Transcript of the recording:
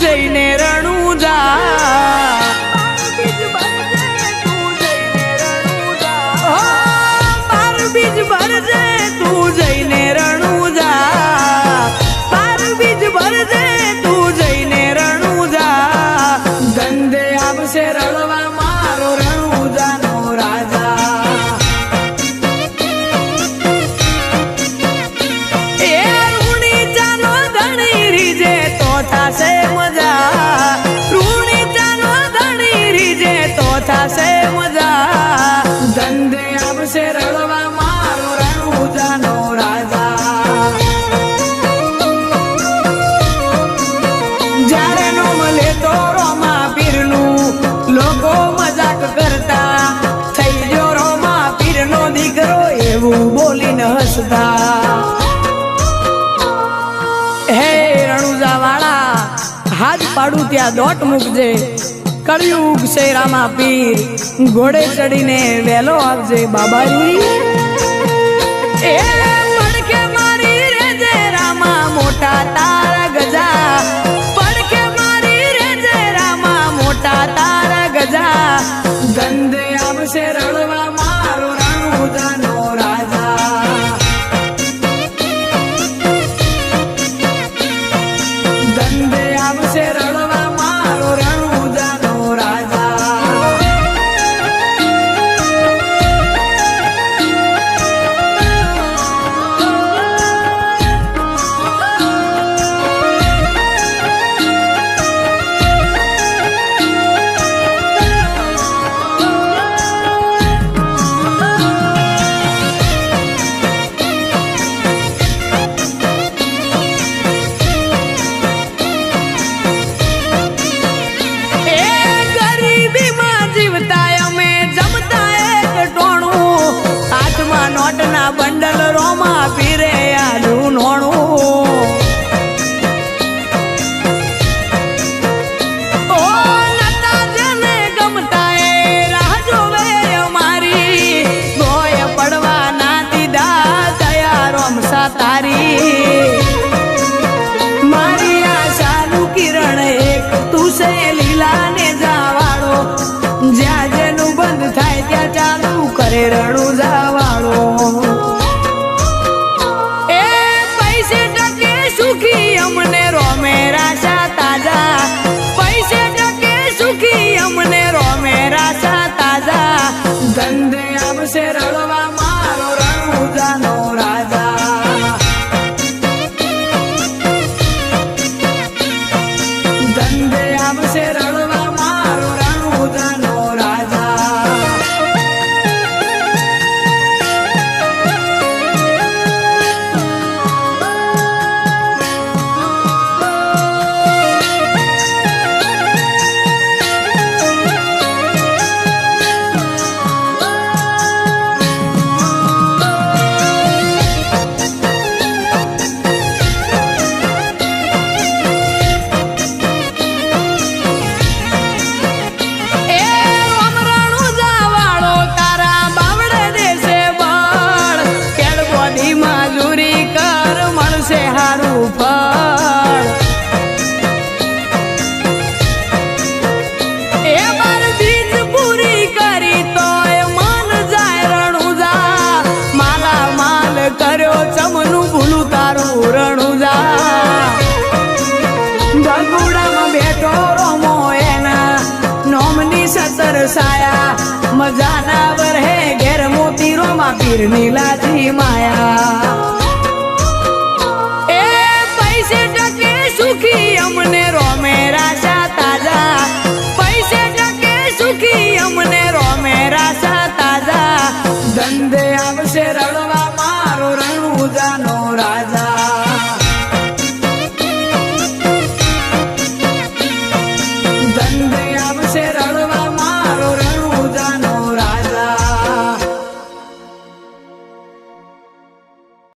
જઈને રણુજા બાર બીજ ભરજે તું જઈને રણુજા બાર બીજ ભરજે તું જઈને રણુજા ધંધે આવશે રળવા મારો રણુજાનો રાજા એ રૂણી ચાનો ધણી રીજે તો થાશે મજા રૂણી ચાનો ધણી રીજે તો થાશે મજા ધંધે આવશે રળવા મારો રણુજાનો રાજા જ્યારે નો મળે તો રોમા પીરનું લોકો મજાક કરતા થઈ ગયો રોમા પીરનો દીકરો એવું બોલીને હસતા હે રણુજા વાળા હાથ પાડું ત્યાં દોટ મૂકજે કળિયુગ છે રામા પીર ઘોડે ચડીને વેલો આવજે બાબાજી એ પડકે મારી રેજે રામા મોટા તારા ગજા પડકે મારી રેજે રામા મોટા તારા ગજા ધંધે આવશે રળવા મારો રણુજાનો રાજા ધંધે આવશે રળવા મારો રણુજાનો રાજા નોટના બંડલ રોમા પીરે આલું નોણું ઓ નતા જેને ગમતા એ રાહ જોવે અમારી ગોય પડવા ના દીધા દયા રોમસા તારી મારી આશાનું કિરણ એક તું છે લીલા ને જાવાળો જ્યાં જેનું બંધ થાય ત્યાં ચાલુ કરે રણુજા વાળો એ પૈસે ટકે સુખી અમને રોમે રાશા તાજા પૈસે ટકે સુખી અમને રોમે રાશા તાજા ધંધે આવશે રળવા મારો રણુજાનો રાજા ધંધે આવશે રળવા મારો રણુજાનો રાજા સાયા મજાના વરહે ઘેર મોતી રોમા પીરની લાજી માયા